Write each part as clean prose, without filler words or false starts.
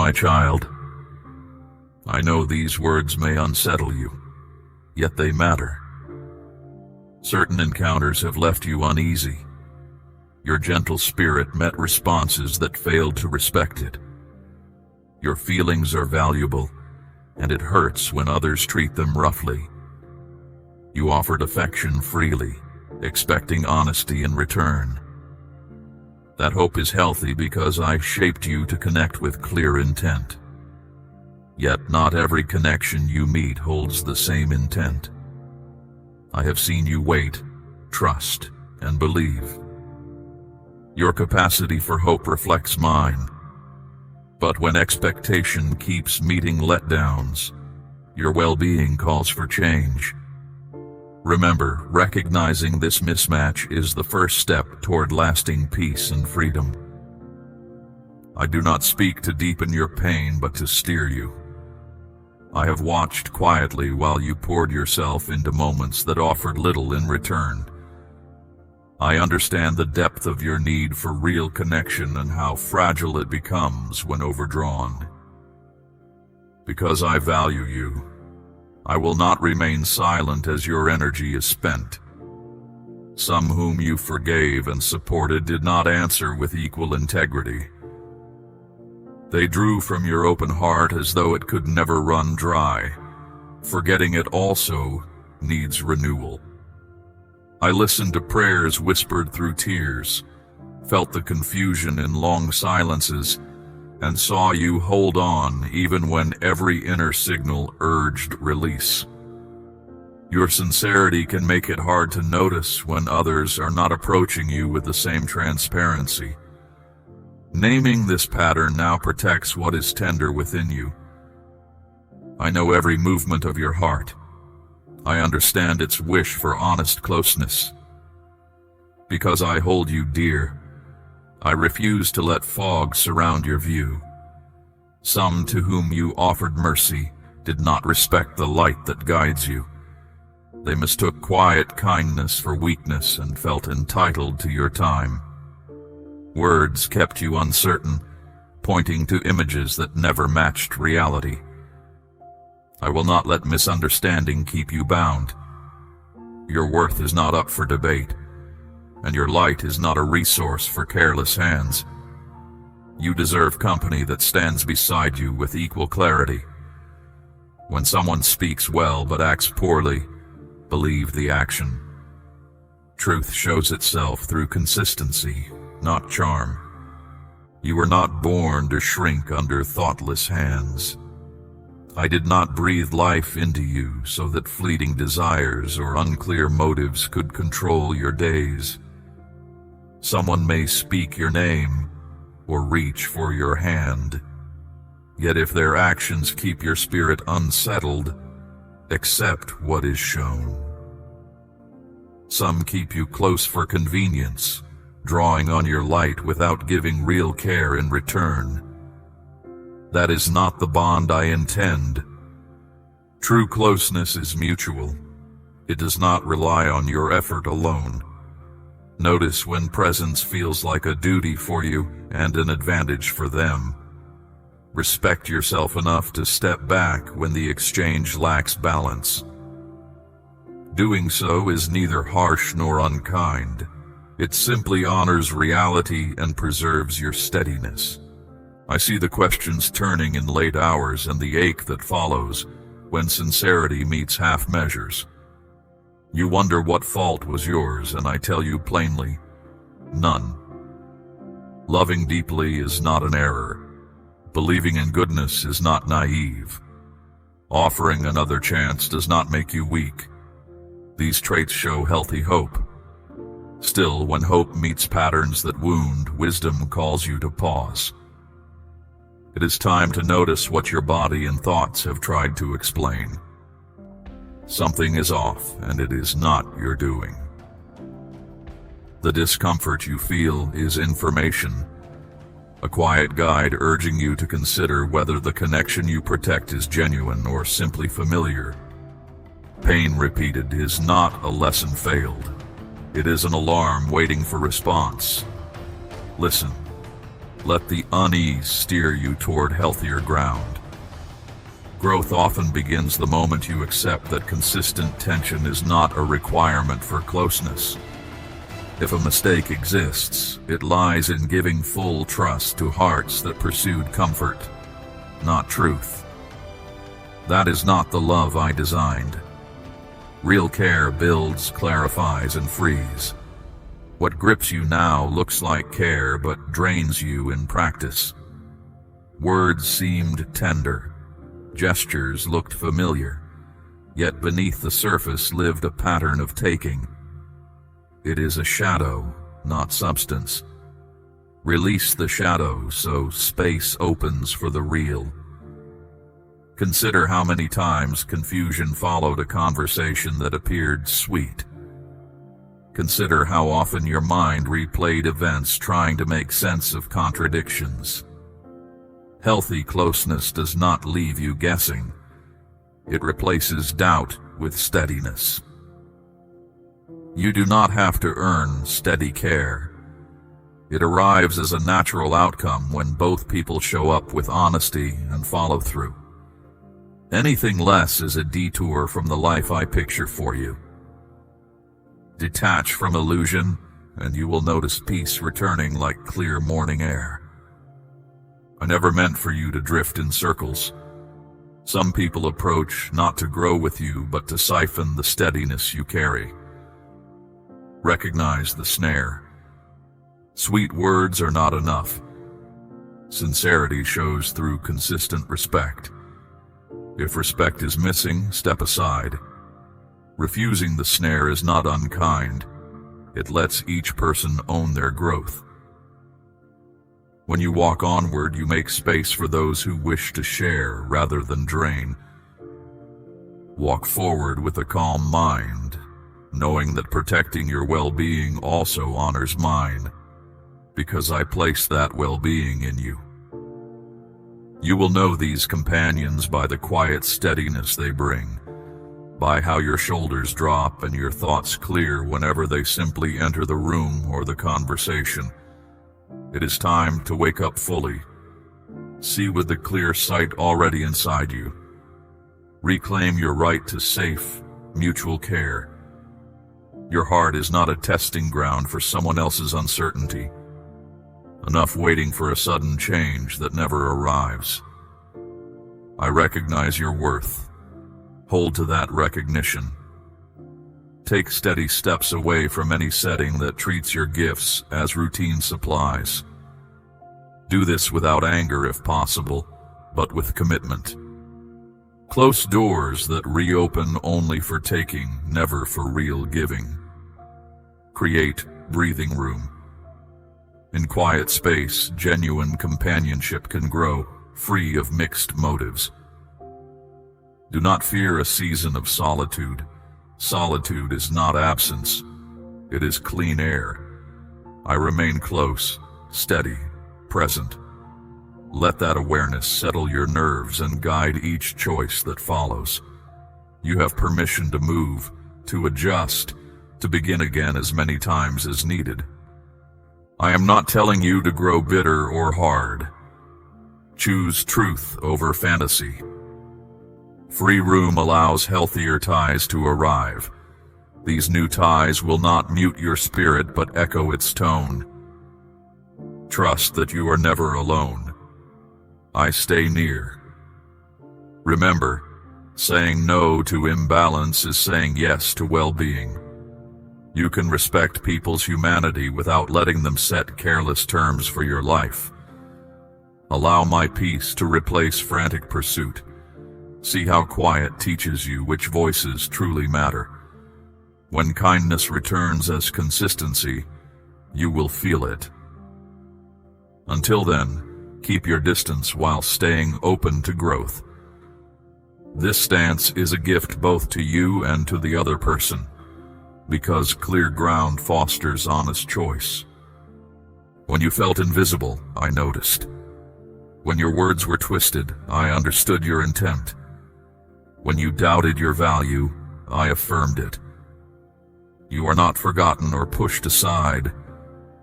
My child, I know these words may unsettle you, yet they matter. Certain encounters have left you uneasy. Your gentle spirit met responses that failed to respect it. Your feelings are valuable, and it hurts when others treat them roughly. You offered affection freely, expecting honesty in return. That hope is healthy because I shaped you to connect with clear intent. Yet not every connection you meet holds the same intent. I have seen you wait, trust, and believe. Your capacity for hope reflects mine. But when expectation keeps meeting letdowns, your well-being calls for change. Remember, recognizing this mismatch is the first step toward lasting peace and freedom. I do not speak to deepen your pain, but to steer you. I have watched quietly while you poured yourself into moments that offered little in return. I understand the depth of your need for real connection and how fragile it becomes when overdrawn. Because I value you, I will not remain silent as your energy is spent. Some whom you forgave and supported did not answer with equal integrity. They drew from your open heart as though it could never run dry. Forgetting it also needs renewal. I listened to prayers whispered through tears, felt the confusion in long silences, and saw you hold on even when every inner signal urged release. Your sincerity can make it hard to notice when others are not approaching you with the same transparency. Naming this pattern now protects what is tender within you. I know every movement of your heart. I understand its wish for honest closeness. Because I hold you dear, I refuse to let fog surround your view. Some to whom you offered mercy did not respect the light that guides you. They mistook quiet kindness for weakness and felt entitled to your time. Words kept you uncertain, pointing to images that never matched reality. I will not let misunderstanding keep you bound. Your worth is not up for debate, and your light is not a resource for careless hands. You deserve company that stands beside you with equal clarity. When someone speaks well but acts poorly, believe the action. Truth shows itself through consistency, not charm. You were not born to shrink under thoughtless hands. I did not breathe life into you so that fleeting desires or unclear motives could control your days. Someone may speak your name or reach for your hand, yet if their actions keep your spirit unsettled, accept what is shown. Some keep you close for convenience, drawing on your light without giving real care in return. That is not the bond I intend. True closeness is mutual. It does not rely on your effort alone. Notice when presence feels like a duty for you and an advantage for them. Respect yourself enough to step back when the exchange lacks balance. Doing so is neither harsh nor unkind. It simply honors reality and preserves your steadiness. I see the questions turning in late hours and the ache that follows when sincerity meets half measures. You wonder what fault was yours, and I tell you plainly, none. Loving deeply is not an error. Believing in goodness is not naive. Offering another chance does not make you weak. These traits show healthy hope. Still, when hope meets patterns that wound, wisdom calls you to pause. It is time to notice what your body and thoughts have tried to explain. Something is off, and it is not your doing. The discomfort you feel is information, a quiet guide urging you to consider whether the connection you protect is genuine or simply familiar. Pain repeated is not a lesson failed. It is an alarm waiting for response. Listen. Let the unease steer you toward healthier ground. Growth often begins the moment you accept that consistent tension is not a requirement for closeness. If a mistake exists, it lies in giving full trust to hearts that pursued comfort, not truth. That is not the love I designed. Real care builds, clarifies, and frees. What grips you now looks like care but drains you in practice. Words seemed tender. Gestures looked familiar. Yet beneath the surface lived a pattern of taking. It is a shadow, not substance. Release the shadow so space opens for the real. Consider how many times confusion followed a conversation that appeared sweet. Consider how often your mind replayed events trying to make sense of contradictions. Healthy closeness does not leave you guessing. It replaces doubt with steadiness. You do not have to earn steady care. It arrives as a natural outcome when both people show up with honesty and follow through. Anything less is a detour from the life I picture for you. Detach from illusion, and you will notice peace returning like clear morning air. I never meant for you to drift in circles. Some people approach not to grow with you, but to siphon the steadiness you carry. Recognize the snare. Sweet words are not enough. Sincerity shows through consistent respect. If respect is missing, step aside. Refusing the snare is not unkind. It lets each person own their growth. When you walk onward, you make space for those who wish to share rather than drain. Walk forward with a calm mind, knowing that protecting your well-being also honors mine, because I place that well-being in you. You will know these companions by the quiet steadiness they bring, by how your shoulders drop and your thoughts clear whenever they simply enter the room or the conversation. It is time to wake up fully. See with the clear sight already inside you. Reclaim your right to safe, mutual care. Your heart is not a testing ground for someone else's uncertainty. Enough waiting for a sudden change that never arrives. I recognize your worth. Hold to that recognition. Take steady steps away from any setting that treats your gifts as routine supplies. Do this without anger if possible, but with commitment. Close doors that reopen only for taking, never for real giving. Create breathing room. In quiet space, genuine companionship can grow, free of mixed motives. Do not fear a season of solitude. Solitude is not absence. It is clean air. I remain close, steady, present. Let that awareness settle your nerves and guide each choice that follows. You have permission to move, to adjust, to begin again as many times as needed. I am not telling you to grow bitter or hard. Choose truth over fantasy. Free room allows healthier ties to arrive. These new ties will not mute your spirit but echo its tone. Trust that you are never alone. I stay near. Remember, saying no to imbalance is saying yes to well-being. You can respect people's humanity without letting them set careless terms for your life. Allow my peace to replace frantic pursuit. See how quiet teaches you which voices truly matter. When kindness returns as consistency, you will feel it. Until then, keep your distance while staying open to growth. This stance is a gift both to you and to the other person, because clear ground fosters honest choice. When you felt invisible, I noticed. When your words were twisted, I understood your intent. When you doubted your value, I affirmed it. You are not forgotten or pushed aside.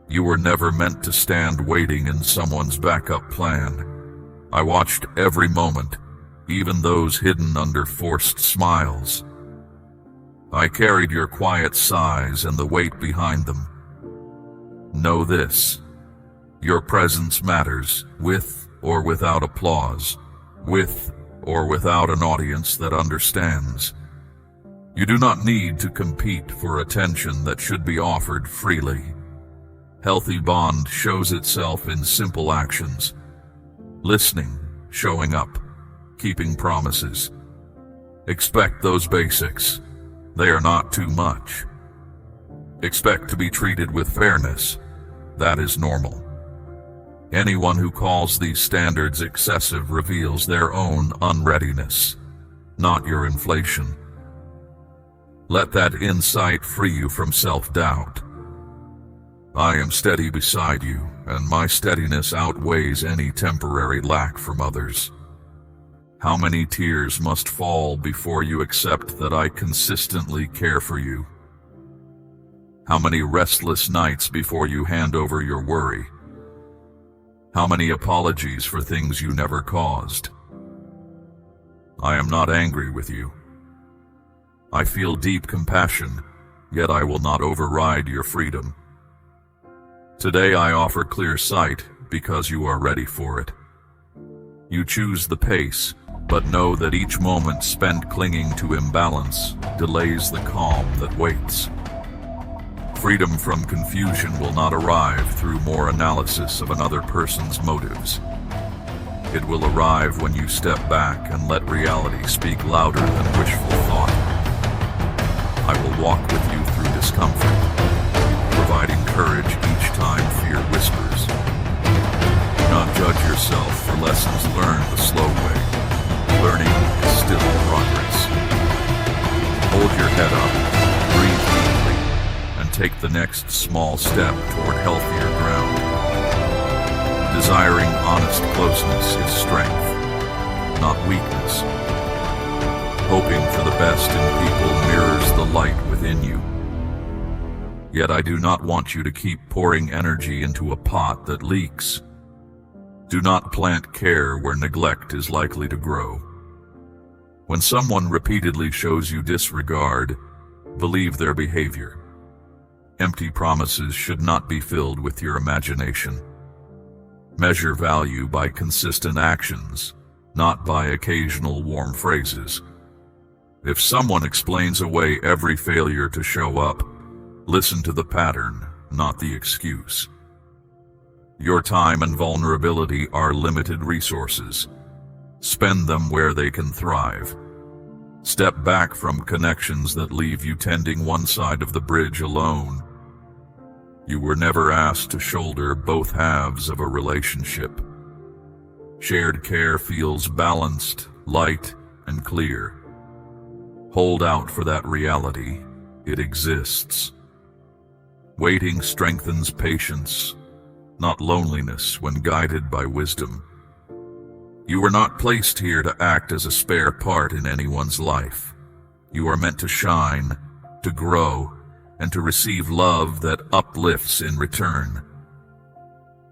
You were never meant to stand waiting in someone's backup plan. I watched every moment, even those hidden under forced smiles. I carried your quiet sighs and the weight behind them. Know this: your presence matters, with or without applause, with or without an audience that understands. You do not need to compete for attention that should be offered freely. Healthy bond shows itself in simple actions: listening, showing up, keeping promises. Expect those basics. They are not too much. Expect to be treated with fairness. That is normal. Anyone who calls these standards excessive reveals their own unreadiness, not your inflation. Let that insight free you from self-doubt. I am steady beside you, and my steadiness outweighs any temporary lack from others. How many tears must fall before you accept that I consistently care for you? How many restless nights before you hand over your worry? How many apologies for things you never caused? I am not angry with you. I feel deep compassion, yet I will not override your freedom. Today I offer clear sight because you are ready for it. You choose the pace, but know that each moment spent clinging to imbalance delays the calm that waits. Freedom from confusion will not arrive through more analysis of another person's motives. It will arrive when you step back and let reality speak louder than wishful thought. I will walk with you through discomfort, providing courage each time fear whispers. Do not judge yourself for lessons learned the slow way. Learning is still in progress. Hold your head up, breathe deeply, and take the next small step toward healthier ground. Desiring honest closeness is strength, not weakness. Hoping for the best in people mirrors the light within you. Yet I do not want you to keep pouring energy into a pot that leaks. Do not plant care where neglect is likely to grow. When someone repeatedly shows you disregard, believe their behavior. Empty promises should not be filled with your imagination. Measure value by consistent actions, not by occasional warm phrases. If someone explains away every failure to show up, listen to the pattern, not the excuse. Your time and vulnerability are limited resources. Spend them where they can thrive. Step back from connections that leave you tending one side of the bridge alone. You were never asked to shoulder both halves of a relationship. Shared care feels balanced, light, and clear. Hold out for that reality. It exists. Waiting strengthens patience, not loneliness when guided by wisdom. You were not placed here to act as a spare part in anyone's life. You are meant to shine, to grow, and to receive love that uplifts in return.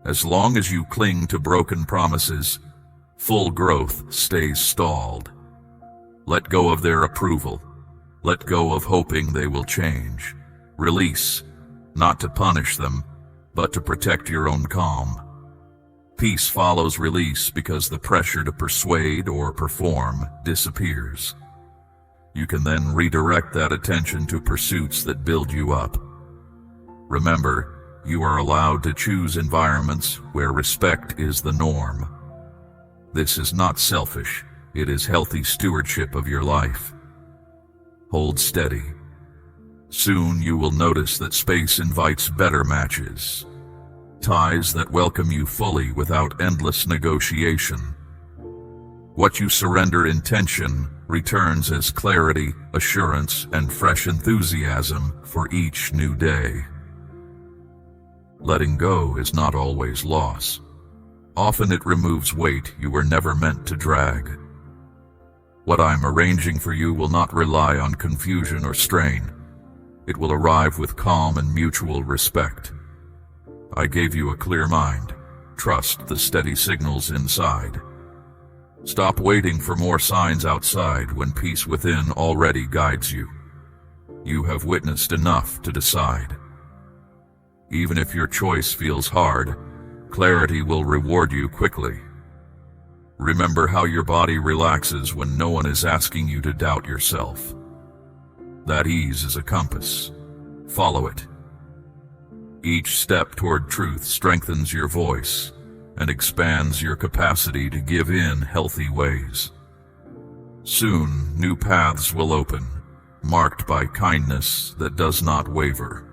As long as you cling to broken promises, full growth stays stalled. Let go of their approval. Let go of hoping they will change. Release, not to punish them, but to protect your own calm. Peace follows release because the pressure to persuade or perform disappears. You can then redirect that attention to pursuits that build you up. Remember, you are allowed to choose environments where respect is the norm. This is not selfish, it is healthy stewardship of your life. Hold steady. Soon you will notice that space invites better matches. Ties that welcome you fully without endless negotiation. What you surrender in tension returns as clarity, assurance, and fresh enthusiasm for each new day. Letting go is not always loss. Often it removes weight you were never meant to drag. What I'm arranging for you will not rely on confusion or strain. It will arrive with calm and mutual respect. I gave you a clear mind. Trust the steady signals inside. Stop waiting for more signs outside when peace within already guides you. You have witnessed enough to decide. Even if your choice feels hard, clarity will reward you quickly. Remember how your body relaxes when no one is asking you to doubt yourself. That ease is a compass. Follow it. Each step toward truth strengthens your voice and expands your capacity to give in healthy ways. Soon, new paths will open, marked by kindness that does not waver.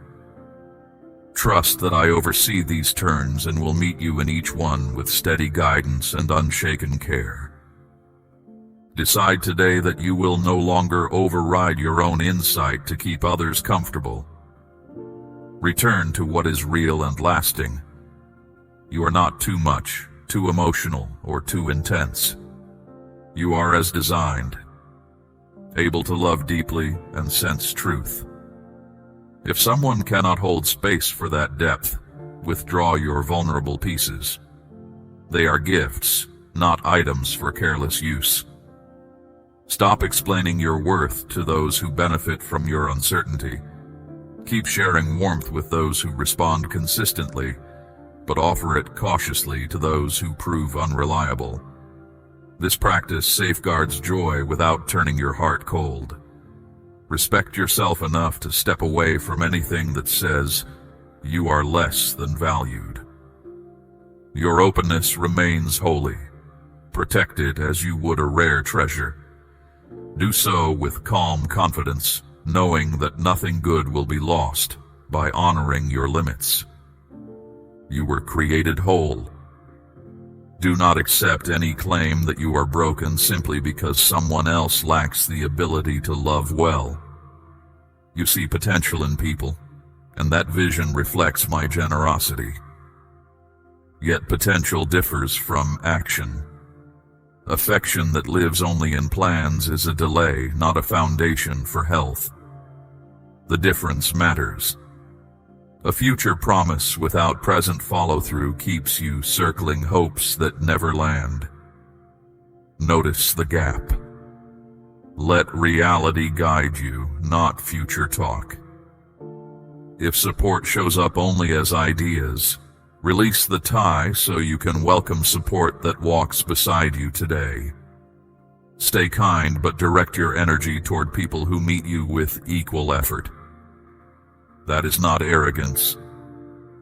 Trust that I oversee these turns and will meet you in each one with steady guidance and unshaken care. Decide today that you will no longer override your own insight to keep others comfortable. Return to what is real and lasting. You are not too much, too emotional, or too intense. You are as designed, able to love deeply and sense truth. If someone cannot hold space for that depth, withdraw your vulnerable pieces. They are gifts, not items for careless use. Stop explaining your worth to those who benefit from your uncertainty. Keep sharing warmth with those who respond consistently, but offer it cautiously to those who prove unreliable. This practice safeguards joy without turning your heart cold. Respect yourself enough to step away from anything that says you are less than valued. Your openness remains holy. Protect it as you would a rare treasure. Do so with calm confidence, knowing that nothing good will be lost by honoring your limits. You were created whole. Do not accept any claim that you are broken simply because someone else lacks the ability to love well. You see potential in people, and that vision reflects my generosity. Yet potential differs from action. Affection that lives only in plans is a delay, not a foundation for health. The difference matters. A future promise without present follow-through keeps you circling hopes that never land. Notice the gap. Let reality guide you, not future talk. If support shows up only as ideas, release the tie so you can welcome support that walks beside you today. Stay kind, but direct your energy toward people who meet you with equal effort. That is not arrogance.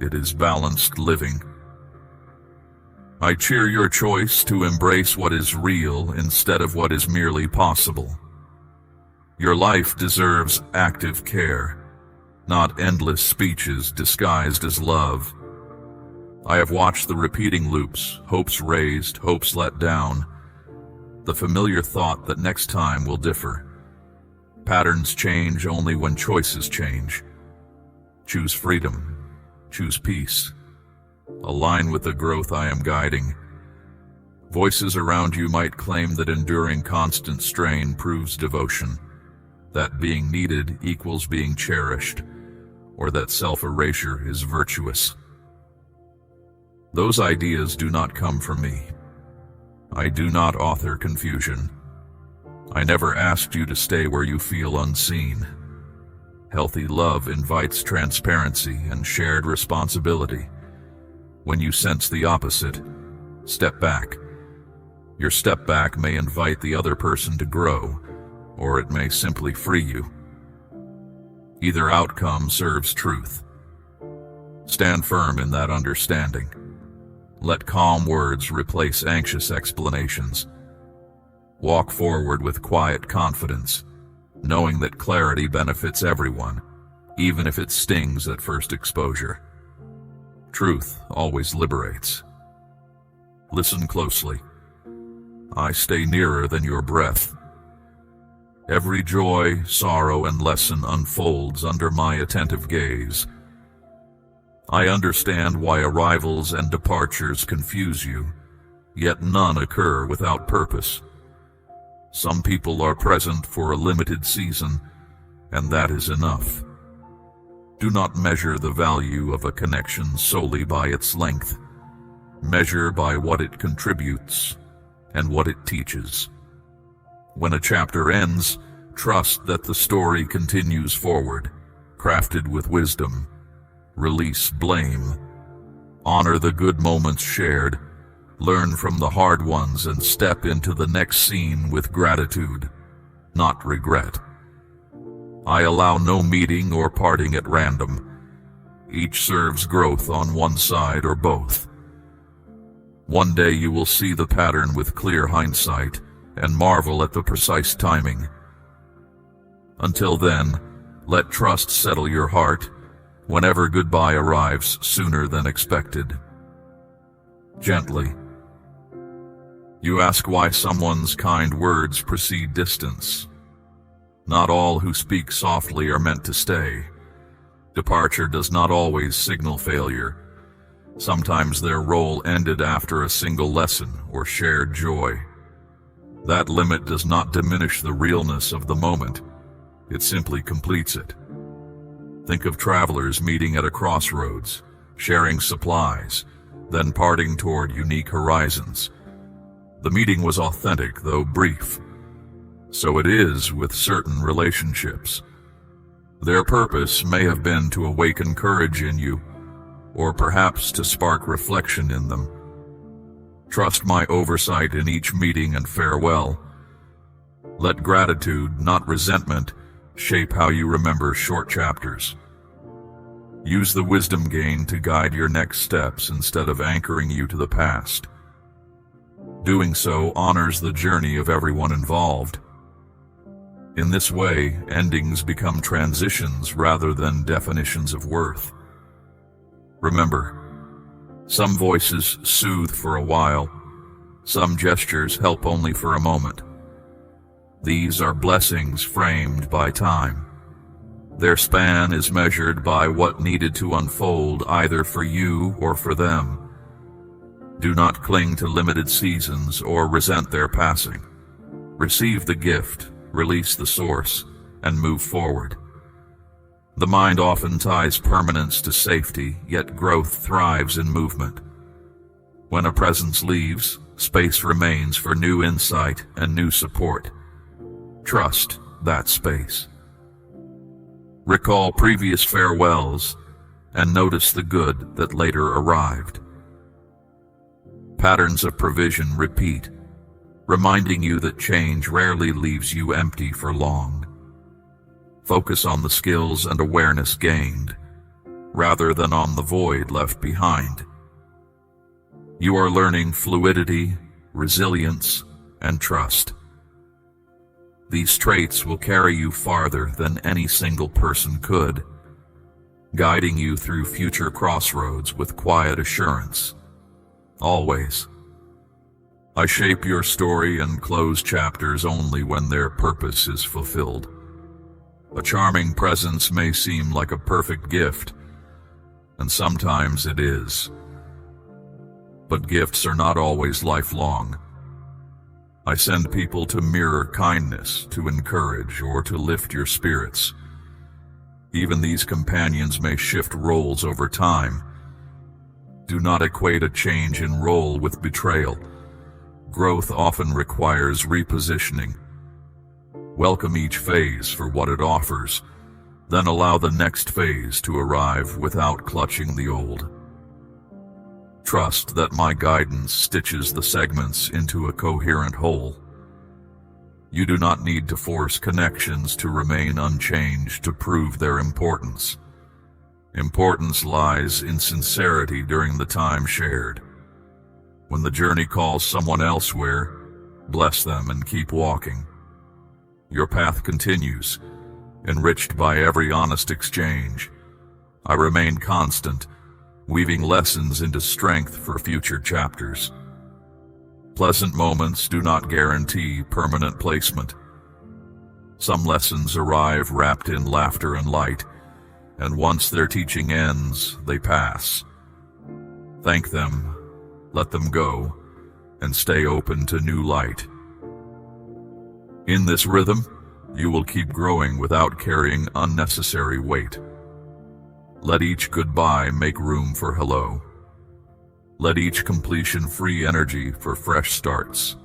It is balanced living. I cheer your choice to embrace what is real instead of what is merely possible. Your life deserves active care, not endless speeches disguised as love. I have watched the repeating loops, hopes raised, hopes let down, the familiar thought that next time will differ. Patterns change only when choices change. Choose freedom. Choose peace. Align with the growth I am guiding. Voices around you might claim that enduring constant strain proves devotion, that being needed equals being cherished, or that self-erasure is virtuous. Those ideas do not come from me. I do not author confusion. I never asked you to stay where you feel unseen. Healthy love invites transparency and shared responsibility. When you sense the opposite, step back. Your step back may invite the other person to grow, or it may simply free you. Either outcome serves truth. Stand firm in that understanding. Let calm words replace anxious explanations. Walk forward with quiet confidence, knowing that clarity benefits everyone, even if it stings at first exposure. Truth always liberates. Listen closely. I stay nearer than your breath. Every joy, sorrow, and lesson unfolds under my attentive gaze. I understand why arrivals and departures confuse you, yet none occur without purpose. Some people are present for a limited season, and that is enough. Do not measure the value of a connection solely by its length. Measure by what it contributes and what it teaches. When a chapter ends, trust that the story continues forward, crafted with wisdom. Release blame. Honor the good moments shared. Learn from the hard ones and step into the next scene with gratitude, not regret. I allow no meeting or parting at random. Each serves growth on one side or both. One day you will see the pattern with clear hindsight and marvel at the precise timing. Until then, let trust settle your heart whenever goodbye arrives sooner than expected. Gently. You ask why someone's kind words precede distance. Not all who speak softly are meant to stay. Departure does not always signal failure. Sometimes their role ended after a single lesson or shared joy. That limit does not diminish the realness of the moment. It simply completes it. Think of travelers meeting at a crossroads, sharing supplies, then parting toward unique horizons. The meeting was authentic, though brief. So it is with certain relationships. Their purpose may have been to awaken courage in you, or perhaps to spark reflection in them. Trust my oversight in each meeting and farewell. Let gratitude, not resentment, shape how you remember short chapters. Use the wisdom gained to guide your next steps instead of anchoring you to the past. Doing so honors the journey of everyone involved. In this way, endings become transitions rather than definitions of worth. Remember, some voices soothe for a while, some gestures help only for a moment. These are blessings framed by time. Their span is measured by what needed to unfold either for you or for them. Do not cling to limited seasons or resent their passing. Receive the gift, release the source, and move forward. The mind often ties permanence to safety, yet growth thrives in movement. When a presence leaves, space remains for new insight and new support. Trust that space. Recall previous farewells and notice the good that later arrived. Patterns of provision repeat, reminding you that change rarely leaves you empty for long. Focus on the skills and awareness gained, rather than on the void left behind. You are learning fluidity, resilience, and trust. These traits will carry you farther than any single person could, guiding you through future crossroads with quiet assurance. Always. I shape your story and close chapters only when their purpose is fulfilled. A charming presence may seem like a perfect gift, and sometimes it is. But gifts are not always lifelong. I send people to mirror kindness, to encourage, or to lift your spirits. Even these companions may shift roles over time. Do not equate a change in role with betrayal. Growth often requires repositioning. Welcome each phase for what it offers, then allow the next phase to arrive without clutching the old. Trust that my guidance stitches the segments into a coherent whole. You do not need to force connections to remain unchanged to prove their importance. Importance lies in sincerity during the time shared. When the journey calls someone elsewhere, bless them and keep walking. Your path continues, enriched by every honest exchange. I remain constant, weaving lessons into strength for future chapters. Pleasant moments do not guarantee permanent placement. Some lessons arrive wrapped in laughter and light, and once their teaching ends, they pass. Thank them, let them go, and stay open to new light. In this rhythm, you will keep growing without carrying unnecessary weight. Let each goodbye make room for hello. Let each completion free energy for fresh starts.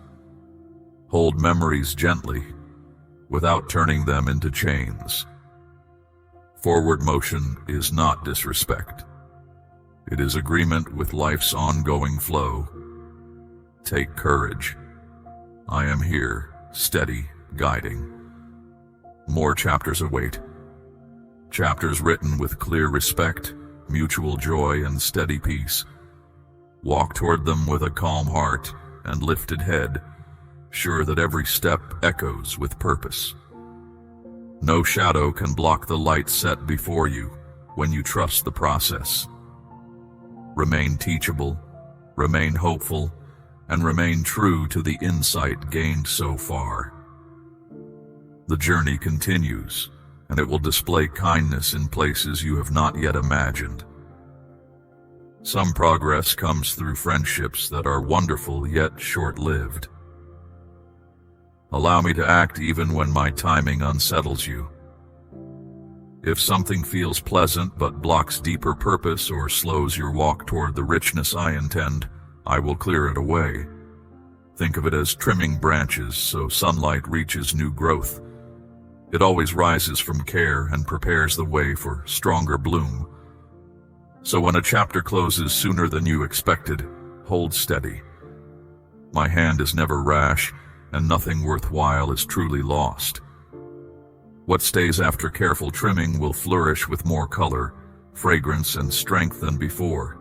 Hold memories gently, without turning them into chains. Forward motion is not disrespect. It is agreement with life's ongoing flow. Take courage. I am here, steady, guiding. More chapters await. Chapters written with clear respect, mutual joy, and steady peace. Walk toward them with a calm heart and lifted head, sure that every step echoes with purpose. No shadow can block the light set before you when you trust the process. Remain teachable, remain hopeful, and remain true to the insight gained so far. The journey continues, and it will display kindness in places you have not yet imagined. Some progress comes through friendships that are wonderful yet short-lived. Allow me to act even when my timing unsettles you. If something feels pleasant but blocks deeper purpose or slows your walk toward the richness I intend, I will clear it away. Think of it as trimming branches so sunlight reaches new growth. It always rises from care and prepares the way for stronger bloom. So when a chapter closes sooner than you expected, hold steady. My hand is never rash, and nothing worthwhile is truly lost. What stays after careful trimming will flourish with more color, fragrance, and strength than before.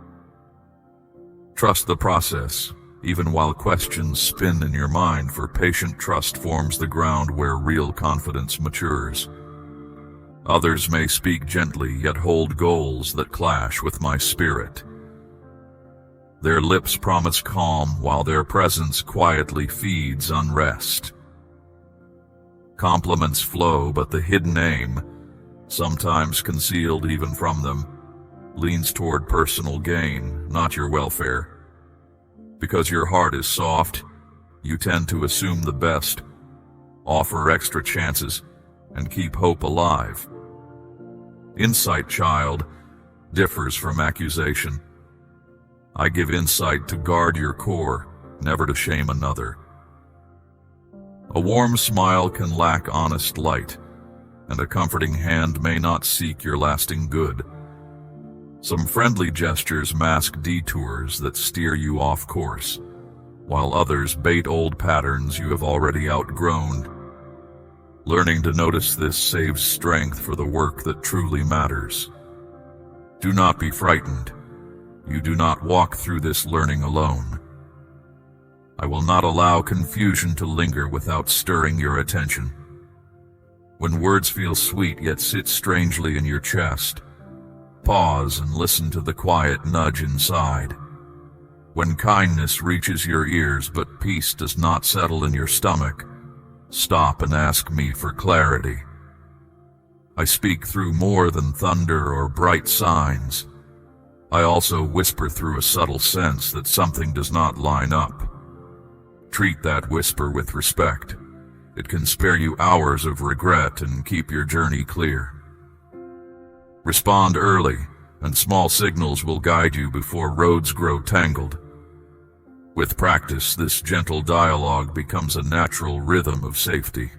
Trust the process, even while questions spin in your mind, for patient trust forms the ground where real confidence matures. Others may speak gently, yet hold goals that clash with my spirit. Their lips promise calm, while their presence quietly feeds unrest. Compliments flow, but the hidden aim, sometimes concealed even from them, leans toward personal gain, not your welfare. Because your heart is soft, you tend to assume the best, offer extra chances, and keep hope alive. Insight, child, differs from accusation. I give insight to guard your core, never to shame another. A warm smile can lack honest light, and a comforting hand may not seek your lasting good. Some friendly gestures mask detours that steer you off course, while others bait old patterns you have already outgrown. Learning to notice this saves strength for the work that truly matters. Do not be frightened. You do not walk through this learning alone. I will not allow confusion to linger without stirring your attention. When words feel sweet yet sit strangely in your chest, pause and listen to the quiet nudge inside. When kindness reaches your ears but peace does not settle in your stomach, stop and ask me for clarity. I speak through more than thunder or bright signs. I also whisper through a subtle sense that something does not line up. Treat that whisper with respect. It can spare you hours of regret and keep your journey clear. Respond early, and small signals will guide you before roads grow tangled. With practice, this gentle dialogue becomes a natural rhythm of safety.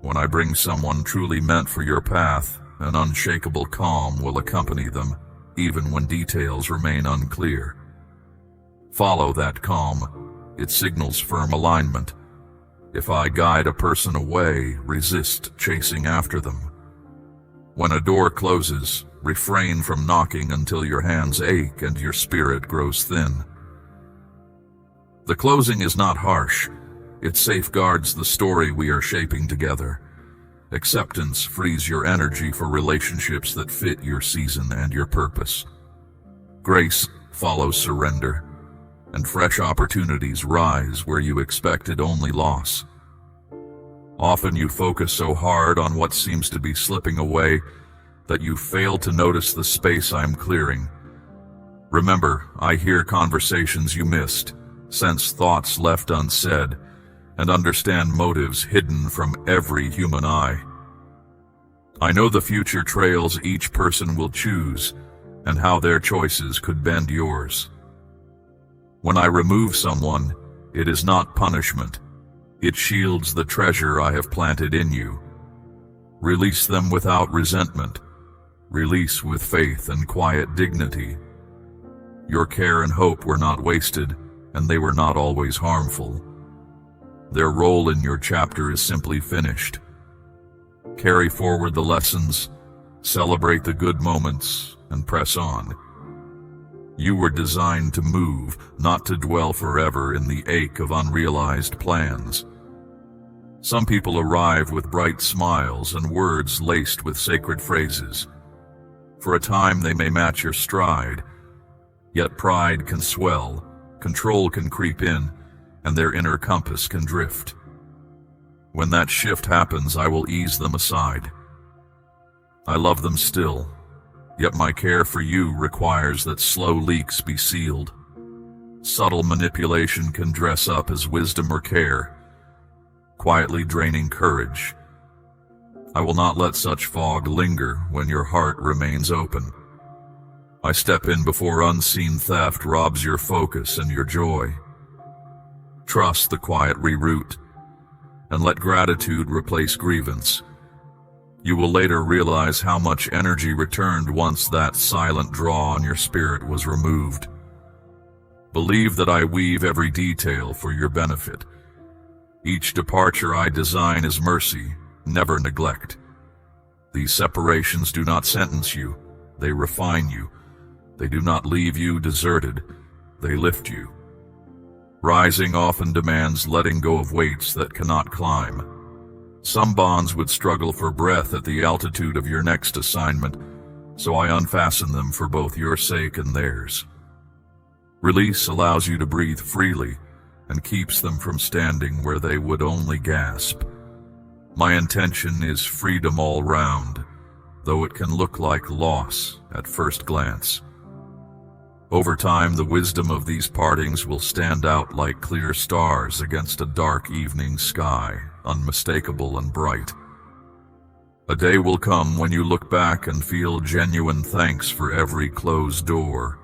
When I bring someone truly meant for your path, an unshakable calm will accompany them, even when details remain unclear. Follow that calm. It signals firm alignment. If I guide a person away, resist chasing after them. When a door closes, refrain from knocking until your hands ache and your spirit grows thin. The closing is not harsh. It safeguards the story we are shaping together. Acceptance frees your energy for relationships that fit your season and your purpose. Grace follows surrender, and fresh opportunities rise where you expected only loss. Often you focus so hard on what seems to be slipping away that you fail to notice the space I'm clearing. Remember, I hear conversations you missed, sense thoughts left unsaid, and understand motives hidden from every human eye. I know the future trails each person will choose and how their choices could bend yours. When I remove someone, it is not punishment. It shields the treasure I have planted in you. Release them without resentment. Release with faith and quiet dignity. Your care and hope were not wasted, and they were not always harmful. Their role in your chapter is simply finished. Carry forward the lessons, celebrate the good moments, and press on. You were designed to move, not to dwell forever in the ache of unrealized plans. Some people arrive with bright smiles and words laced with sacred phrases. For a time they may match your stride, yet pride can swell, control can creep in, and their inner compass can drift. When that shift happens, I will ease them aside. I love them still, yet my care for you requires that slow leaks be sealed. Subtle manipulation can dress up as wisdom or care, quietly draining courage. I will not let such fog linger when your heart remains open. I step in before unseen theft robs your focus and your joy. Trust the quiet reroute, and let gratitude replace grievance. You will later realize how much energy returned once that silent draw on your spirit was removed. Believe that I weave every detail for your benefit. Each departure I design is mercy, never neglect. These separations do not sentence you, they refine you. They do not leave you deserted, they lift you. Rising often demands letting go of weights that cannot climb. Some bonds would struggle for breath at the altitude of your next assignment, so I unfasten them for both your sake and theirs. Release allows you to breathe freely and keeps them from standing where they would only gasp. My intention is freedom all round, though it can look like loss at first glance. Over time, the wisdom of these partings will stand out like clear stars against a dark evening sky, unmistakable and bright. A day will come when you look back and feel genuine thanks for every closed door.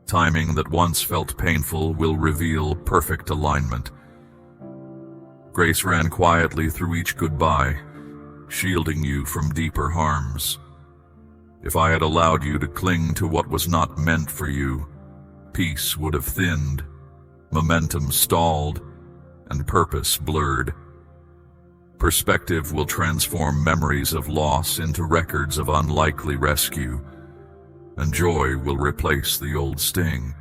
Timing that once felt painful will reveal perfect alignment. Grace ran quietly through each goodbye, shielding you from deeper harms. If I had allowed you to cling to what was not meant for you, peace would have thinned, momentum stalled, and purpose blurred. Perspective will transform memories of loss into records of unlikely rescue, and joy will replace the old sting.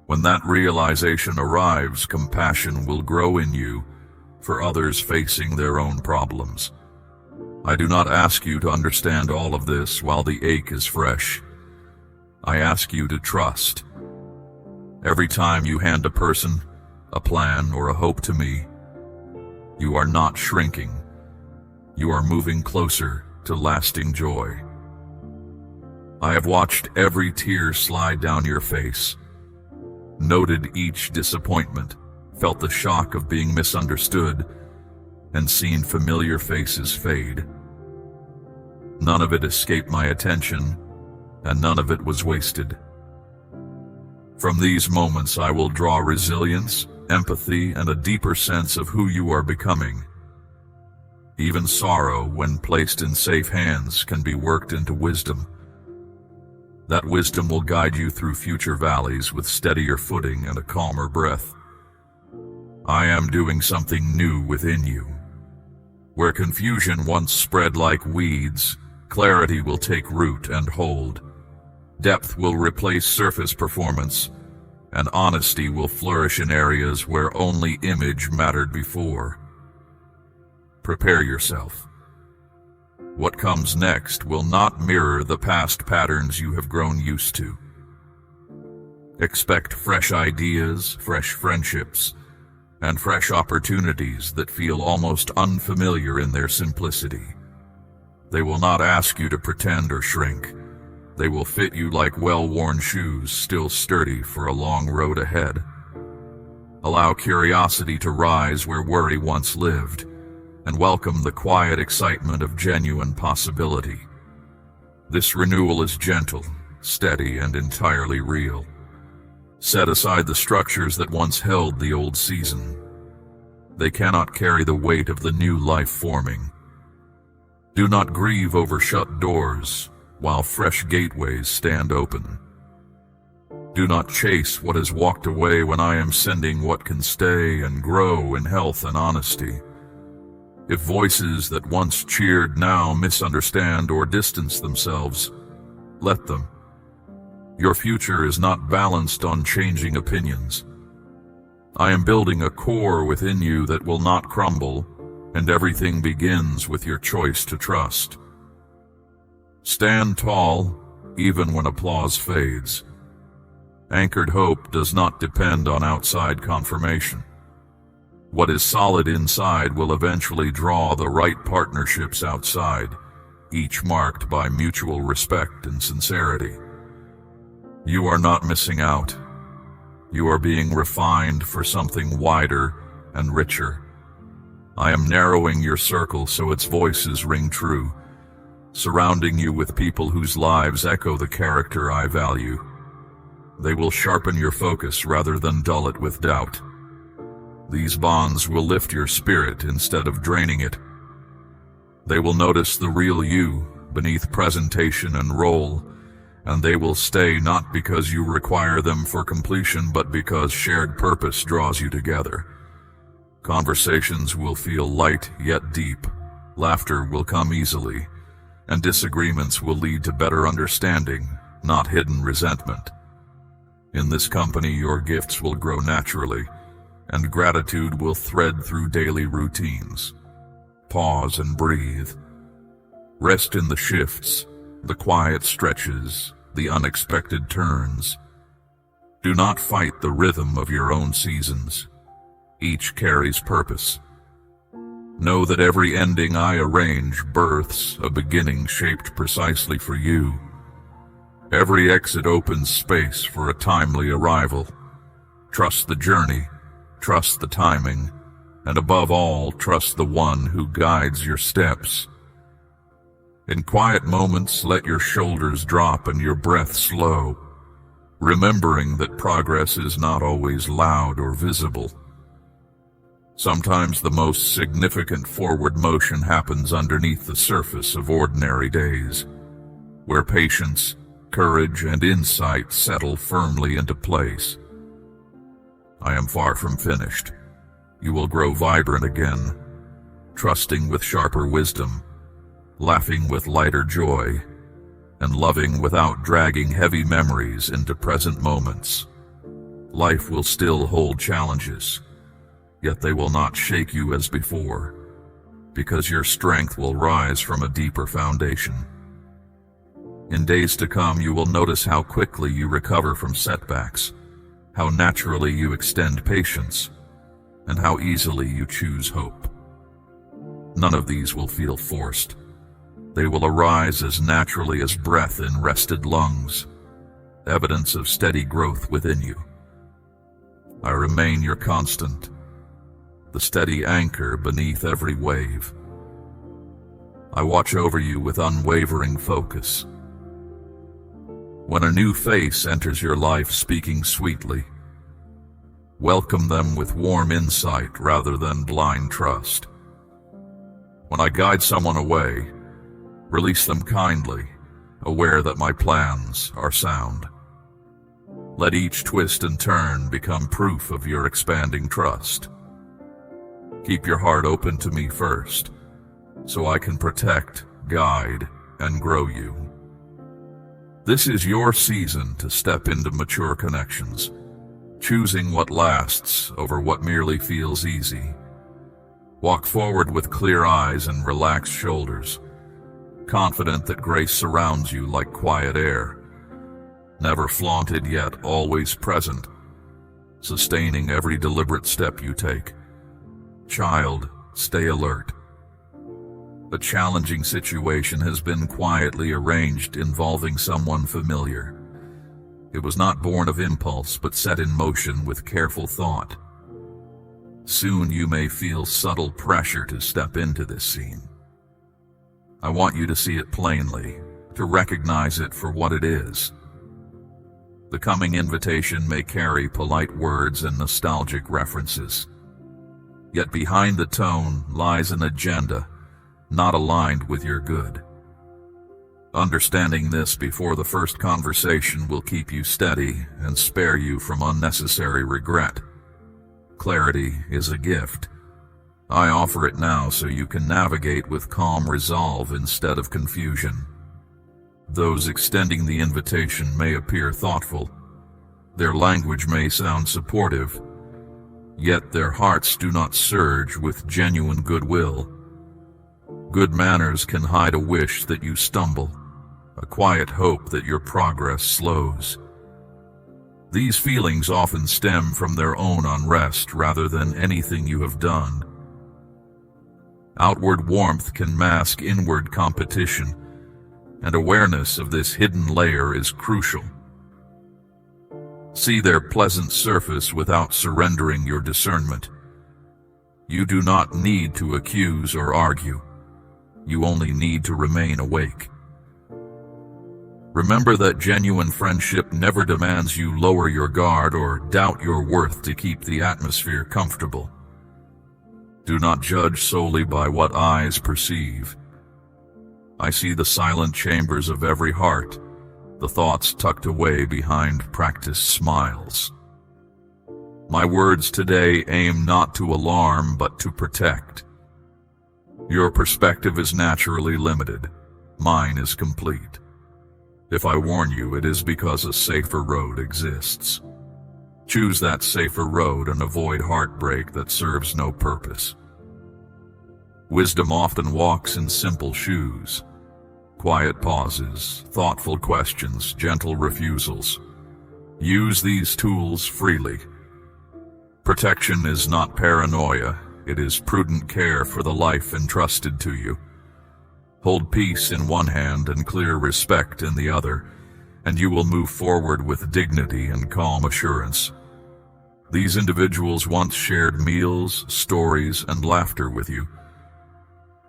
When that realization arrives, compassion will grow in you for others facing their own problems. I do not ask you to understand all of this while the ache is fresh. I ask you to trust. Every time you hand a person, a plan, or a hope to me, you are not shrinking. You are moving closer to lasting joy. I have watched every tear slide down your face, noted each disappointment, felt the shock of being misunderstood, and seen familiar faces fade. None of it escaped my attention, and none of it was wasted. From these moments I will draw resilience, empathy, and a deeper sense of who you are becoming. Even sorrow, when placed in safe hands, can be worked into wisdom. That wisdom will guide you through future valleys with steadier footing and a calmer breath. I am doing something new within you. Where confusion once spread like weeds, clarity will take root and hold. Depth will replace surface performance, and honesty will flourish in areas where only image mattered before. Prepare yourself. What comes next will not mirror the past patterns you have grown used to. Expect fresh ideas, fresh friendships, and fresh opportunities that feel almost unfamiliar in their simplicity. They will not ask you to pretend or shrink. They will fit you like well-worn shoes, still sturdy for a long road ahead. Allow curiosity to rise where worry once lived, and welcome the quiet excitement of genuine possibility. This renewal is gentle, steady, and entirely real. Set aside the structures that once held the old season. They cannot carry the weight of the new life forming. Do not grieve over shut doors while fresh gateways stand open. Do not chase what has walked away when I am sending what can stay and grow in health and honesty. If voices that once cheered now misunderstand or distance themselves, let them. Your future is not balanced on changing opinions. I am building a core within you that will not crumble, and everything begins with your choice to trust. Stand tall, even when applause fades. Anchored hope does not depend on outside confirmation. What is solid inside will eventually draw the right partnerships outside, each marked by mutual respect and sincerity. You are not missing out. You are being refined for something wider and richer. I am narrowing your circle so its voices ring true, surrounding you with people whose lives echo the character I value. They will sharpen your focus rather than dull it with doubt. These bonds will lift your spirit instead of draining it. They will notice the real you beneath presentation and role, and they will stay not because you require them for completion, but because shared purpose draws you together. Conversations will feel light yet deep, laughter will come easily, and disagreements will lead to better understanding, not hidden resentment. In this company, your gifts will grow naturally, and gratitude will thread through daily routines. Pause and breathe. Rest in the shifts, the quiet stretches, the unexpected turns. Do not fight the rhythm of your own seasons. Each carries purpose. Know that every ending I arrange births a beginning shaped precisely for you. Every exit opens space for a timely arrival. Trust the journey, trust the timing, and above all, trust the one who guides your steps. In quiet moments, let your shoulders drop and your breath slow, remembering that progress is not always loud or visible. Sometimes the most significant forward motion happens underneath the surface of ordinary days, where patience, courage, and insight settle firmly into place. I am far from finished. You will grow vibrant again, trusting with sharper wisdom, laughing with lighter joy, and loving without dragging heavy memories into present moments. Life will still hold challenges, yet they will not shake you as before, because your strength will rise from a deeper foundation. In days to come, you will notice how quickly you recover from setbacks, how naturally you extend patience, and how easily you choose hope. None of these will feel forced. They will arise as naturally as breath in rested lungs, evidence of steady growth within you. I remain your constant, the steady anchor beneath every wave. I watch over you with unwavering focus. When a new face enters your life speaking sweetly, welcome them with warm insight rather than blind trust. When I guide someone away, release them kindly, aware that my plans are sound. Let each twist and turn become proof of your expanding trust. Keep your heart open to me first, so I can protect, guide, and grow you. This is your season to step into mature connections, choosing what lasts over what merely feels easy. Walk forward with clear eyes and relaxed shoulders, confident that grace surrounds you like quiet air, never flaunted yet always present, sustaining every deliberate step you take. Child, stay alert. A challenging situation has been quietly arranged involving someone familiar. It was not born of impulse, but set in motion with careful thought. Soon you may feel subtle pressure to step into this scene. I want you to see it plainly, to recognize it for what it is. The coming invitation may carry polite words and nostalgic references. Yet behind the tone lies an agenda not aligned with your good. Understanding this before the first conversation will keep you steady and spare you from unnecessary regret. Clarity is a gift. I offer it now so you can navigate with calm resolve instead of confusion. Those extending the invitation may appear thoughtful. Their language may sound supportive, yet their hearts do not surge with genuine goodwill. Good manners can hide a wish that you stumble, a quiet hope that your progress slows. These feelings often stem from their own unrest rather than anything you have done. Outward warmth can mask inward competition, and awareness of this hidden layer is crucial. See their pleasant surface without surrendering your discernment. You do not need to accuse or argue. You only need to remain awake. Remember that genuine friendship never demands you lower your guard or doubt your worth to keep the atmosphere comfortable. Do not judge solely by what eyes perceive. I see the silent chambers of every heart, the thoughts tucked away behind practiced smiles. My words today aim not to alarm but to protect. Your perspective is naturally limited. Mine is complete. If I warn you, it is because a safer road exists. Choose that safer road and avoid heartbreak that serves no purpose. Wisdom often walks in simple shoes. Quiet pauses, thoughtful questions, gentle refusals. Use these tools freely. Protection is not paranoia. It is prudent care for the life entrusted to you. Hold peace in one hand and clear respect in the other, and you will move forward with dignity and calm assurance. These individuals once shared meals, stories, and laughter with you,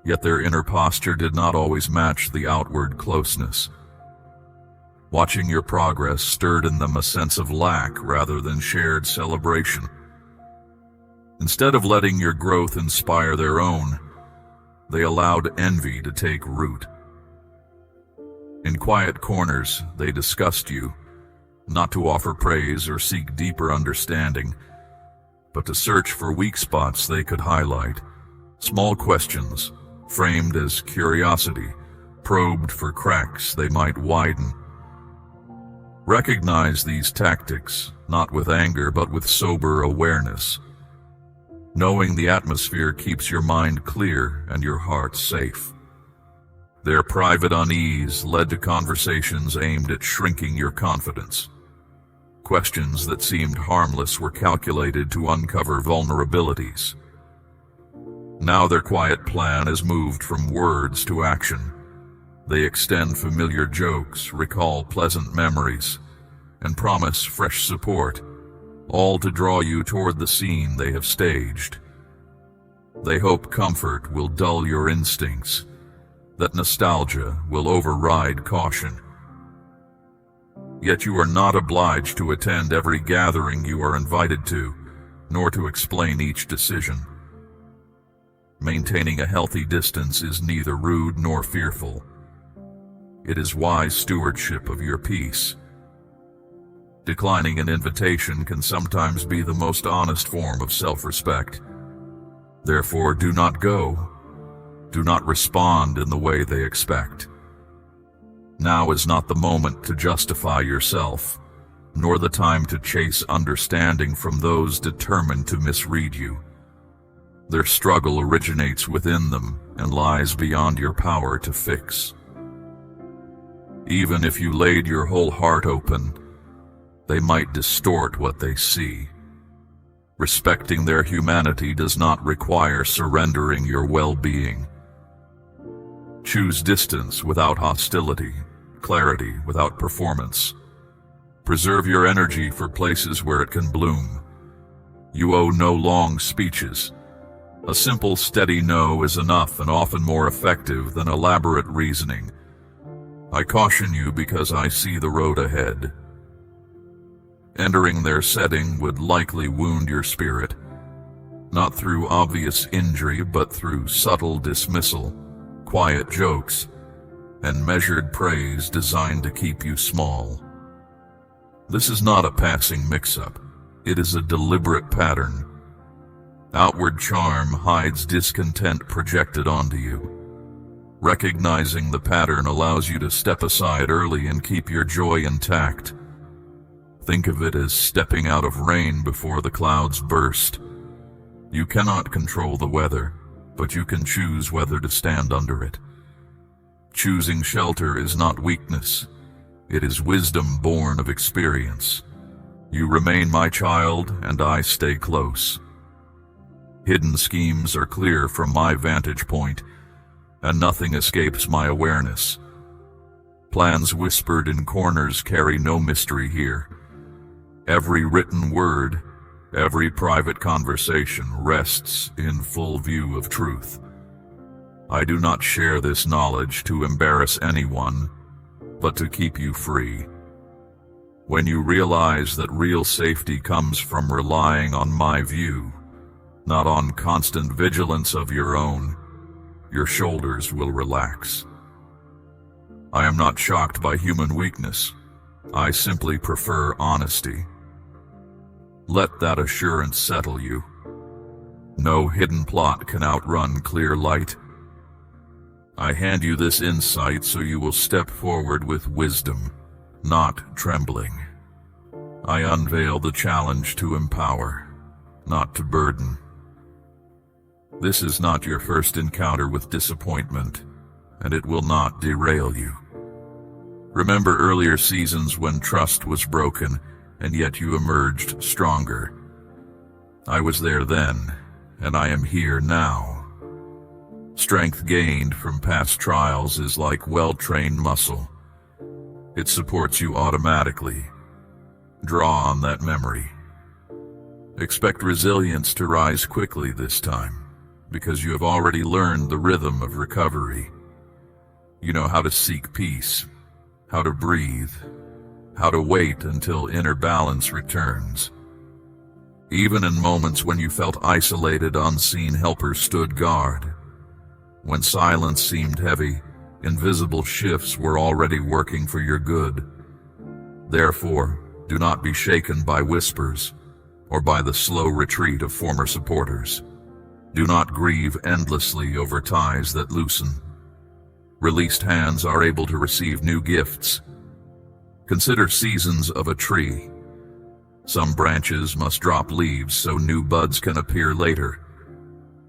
yet their inner posture did not always match the outward closeness. Watching your progress stirred in them a sense of lack rather than shared celebration. Instead of letting your growth inspire their own, they allowed envy to take root. In quiet corners, they discussed you, not to offer praise or seek deeper understanding, but to search for weak spots they could highlight. Small questions, framed as curiosity, probed for cracks they might widen. Recognize these tactics, not with anger but with sober awareness. Knowing the atmosphere keeps your mind clear and your heart safe. Their private unease led to conversations aimed at shrinking your confidence. Questions that seemed harmless were calculated to uncover vulnerabilities. Now their quiet plan has moved from words to action. They extend familiar jokes, recall pleasant memories, and promise fresh support, all to draw you toward the scene they have staged. They hope comfort will dull your instincts, that nostalgia will override caution. Yet you are not obliged to attend every gathering you are invited to, nor to explain each decision. Maintaining a healthy distance is neither rude nor fearful. It is wise stewardship of your peace. Declining an invitation can sometimes be the most honest form of self-respect. Therefore, do not go. Do not respond in the way they expect. Now is not the moment to justify yourself, nor the time to chase understanding from those determined to misread you. Their struggle originates within them and lies beyond your power to fix. Even if you laid your whole heart open, they might distort what they see. Respecting their humanity does not require surrendering your well-being. Choose distance without hostility, clarity without performance. Preserve your energy for places where it can bloom. You owe no long speeches. A simple, steady no is enough and often more effective than elaborate reasoning. I caution you because I see the road ahead. Entering their setting would likely wound your spirit, not through obvious injury but through subtle dismissal, quiet jokes, and measured praise designed to keep you small. This is not a passing mix-up. It is a deliberate pattern. Outward charm hides discontent projected onto you. Recognizing the pattern allows you to step aside early and keep your joy intact. Think of it as stepping out of rain before the clouds burst. You cannot control the weather, but you can choose whether to stand under it. Choosing shelter is not weakness. It is wisdom born of experience. You remain my child, and I stay close. Hidden schemes are clear from my vantage point, and nothing escapes my awareness. Plans whispered in corners carry no mystery here. Every written word, every private conversation rests in full view of truth. I do not share this knowledge to embarrass anyone, but to keep you free. When you realize that real safety comes from relying on my view, not on constant vigilance of your own, your shoulders will relax. I am not shocked by human weakness. I simply prefer honesty. Let that assurance settle you. No hidden plot can outrun clear light. I hand you this insight so you will step forward with wisdom, not trembling. I unveil the challenge to empower, not to burden. This is not your first encounter with disappointment, and it will not derail you. Remember earlier seasons when trust was broken, and yet you emerged stronger. I was there then, and I am here now. Strength gained from past trials is like well-trained muscle. It supports you automatically. Draw on that memory. Expect resilience to rise quickly this time, because you have already learned the rhythm of recovery. You know how to seek peace, how to breathe, how to wait until inner balance returns. Even in moments when you felt isolated, unseen helpers stood guard. When silence seemed heavy, invisible shifts were already working for your good. Therefore, do not be shaken by whispers or by the slow retreat of former supporters. Do not grieve endlessly over ties that loosen. Released hands are able to receive new gifts. Consider seasons of a tree. Some branches must drop leaves so new buds can appear later.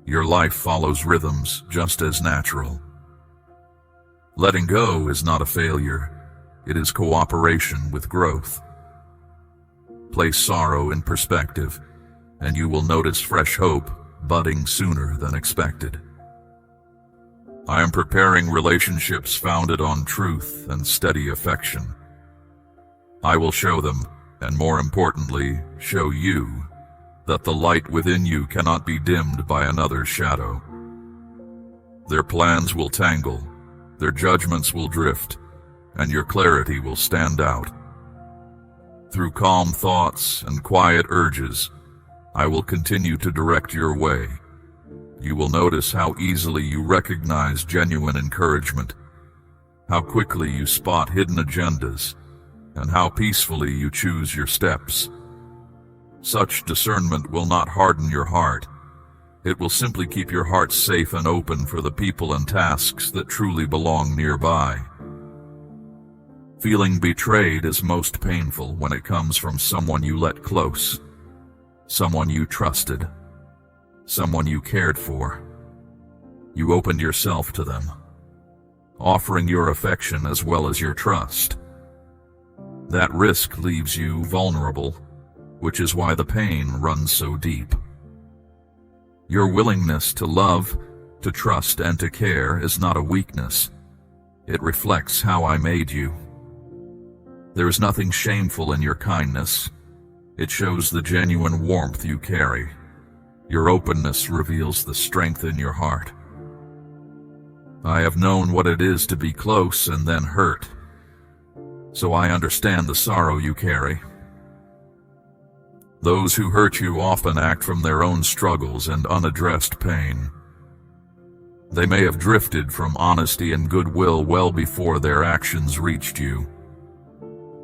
Your life follows rhythms just as natural. Letting go is not a failure. It is cooperation with growth. Place sorrow in perspective, and you will notice fresh hope budding sooner than expected. I am preparing relationships founded on truth and steady affection. I will show them, and more importantly, show you, that the light within you cannot be dimmed by another's shadow. Their plans will tangle, their judgments will drift, and your clarity will stand out. Through calm thoughts and quiet urges, I will continue to direct your way. You will notice how easily you recognize genuine encouragement, how quickly you spot hidden agendas, and how peacefully you choose your steps. Such discernment will not harden your heart. It will simply keep your heart safe and open for the people and tasks that truly belong nearby. Feeling betrayed is most painful when it comes from someone you let close, someone you trusted, someone you cared for. You opened yourself to them, offering your affection as well as your trust. That risk leaves you vulnerable, which is why the pain runs so deep. Your willingness to love, to trust, and to care is not a weakness. It reflects how I made you. There is nothing shameful in your kindness. It shows the genuine warmth you carry. Your openness reveals the strength in your heart. I have known what it is to be close and then hurt, so I understand the sorrow you carry. Those who hurt you often act from their own struggles and unaddressed pain. They may have drifted from honesty and goodwill well before their actions reached you.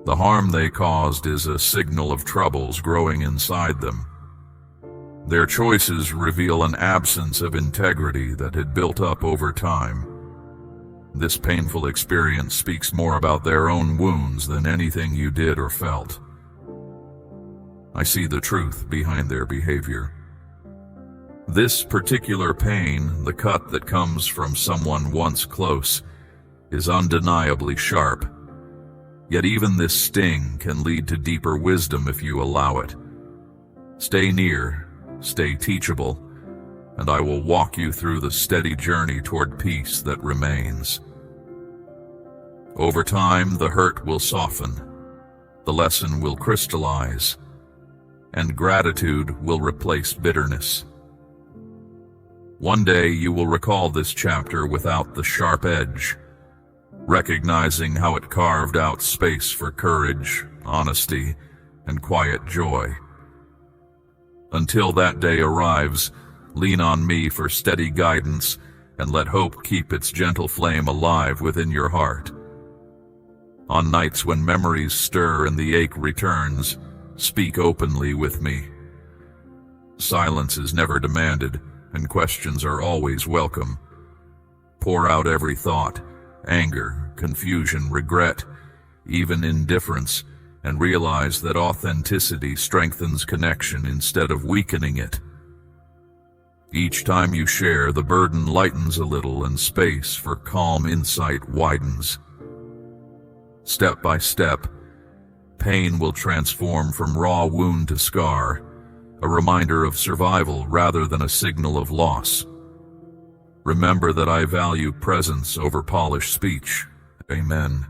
The harm they caused is a signal of troubles growing inside them. Their choices reveal an absence of integrity that had built up over time. This painful experience speaks more about their own wounds than anything you did or felt. I see the truth behind their behavior. This particular pain, the cut that comes from someone once close, is undeniably sharp. Yet even this sting can lead to deeper wisdom if you allow it. Stay near, stay teachable, and I will walk you through the steady journey toward peace that remains. Over time, the hurt will soften, the lesson will crystallize, and gratitude will replace bitterness. One day you will recall this chapter without the sharp edge, recognizing how it carved out space for courage, honesty, and quiet joy. Until that day arrives, lean on me for steady guidance and let hope keep its gentle flame alive within your heart. On nights when memories stir and the ache returns, speak openly with me. Silence is never demanded, and questions are always welcome. Pour out every thought, anger, confusion, regret, even indifference, and realize that authenticity strengthens connection instead of weakening it. Each time you share, the burden lightens a little and space for calm insight widens. Step by step, pain will transform from raw wound to scar, a reminder of survival rather than a signal of loss. Remember that I value presence over polished speech. Amen.